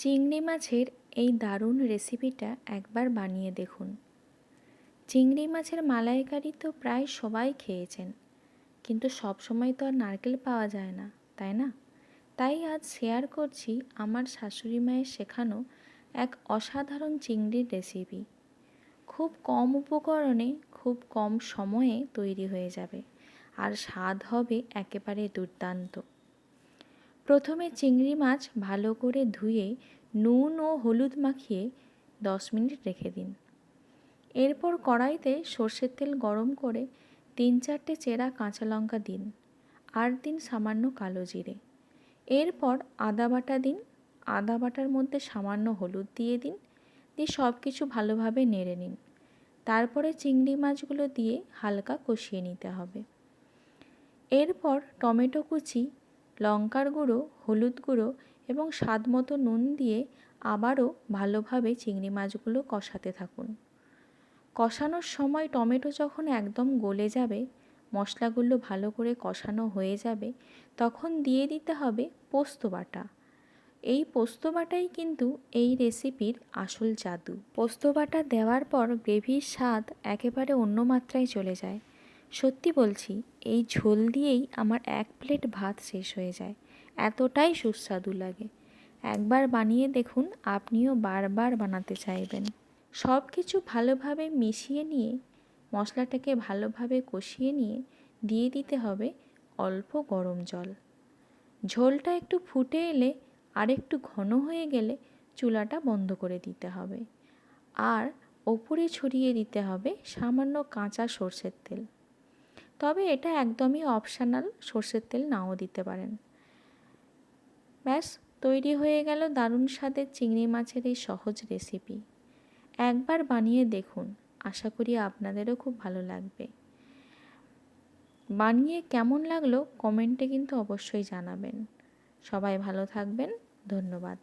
চিংড়ি মাছের এই দারুণ রেসিপিটা একবার বানিয়ে দেখুন। চিংড়ি মাছের মালাইকারি তো প্রায় সবাই খেয়েছেন, কিন্তু সব সময় তো আর নারকেল পাওয়া যায় না, তাই না? তাই আজ শেয়ার করছি আমার শাশুড়ি মায়ের শেখানো এক অসাধারণ চিংড়ির রেসিপি। খুব কম উপকরণে খুব কম সময়ে তৈরি হয়ে যাবে, আর স্বাদ হবে একেবারে দুর্দান্ত। প্রথমে চিংড়ি মাছ ভালো করে ধুয়ে নুন ও হলুদ মাখিয়ে 10 মিনিট রেখে দিন। এরপর কড়াইতে সর্ষের তেল গরম করে 3-4টে চেরা কাঁচা লঙ্কা দিন, আর দিন সামান্য কালো জিরে। এরপর আদা বাটা দিন। আদা বাটার মধ্যে সামান্য হলুদ দিয়ে দিন, দিয়ে সব কিছু ভালোভাবে নেড়ে নিন। তারপরে চিংড়ি মাছগুলো দিয়ে হালকা কষিয়ে নিতে হবে। এরপর টমেটো কুচি, লঙ্কার গুঁড়ো, হলুদ গুঁড়ো এবং স্বাদ মতো নুন দিয়ে আবারও ভালোভাবে চিংড়ি মাছগুলো কষাতে থাকুন। কষানোর সময় টমেটো যখন একদম গলে যাবে, মশলাগুলো ভালো করে কষানো হয়ে যাবে, তখন দিয়ে দিতে হবে পোস্ত বাটা। এই পোস্ত বাটাই কিন্তু এই রেসিপির আসল জাদু। পোস্ত বাটা দেওয়ার পর গ্রেভির স্বাদ একেবারে অন্য মাত্রায় চলে যায়। সত্যি বলছি, এই ঝোল দিয়েই আমার 1 প্লেট ভাত শেষ হয়ে যায়, এতটাই সুস্বাদু লাগে। একবার বানিয়ে দেখুন, আপনিও বারবার বানাতে চাইবেন। সব কিছু ভালোভাবে মিশিয়ে নিয়ে, মশলাটাকে ভালোভাবে কষিয়ে নিয়ে দিয়ে দিতে হবে অল্প গরম জল। ঝোলটা একটু ফুটে এলে আর একটু ঘন হয়ে গেলে চুলাটা বন্ধ করে দিতে হবে, আর ওপরে ছড়িয়ে দিতে হবে সামান্য কাঁচা সর্ষের তেল। তবে এটা একদমই অপশনাল, সর্ষের তেল নাও দিতে পারেন। ব্যাস, তৈরি হয়ে গেল দারুণ স্বাদের চিংড়ি মাছের এই সহজ রেসিপি। একবার বানিয়ে দেখুন, আশা করি আপনাদেরও খুব ভালো লাগবে। বানিয়ে কেমন লাগলো কমেন্টে কিন্তু অবশ্যই জানাবেন। সবাই ভালো থাকবেন। ধন্যবাদ।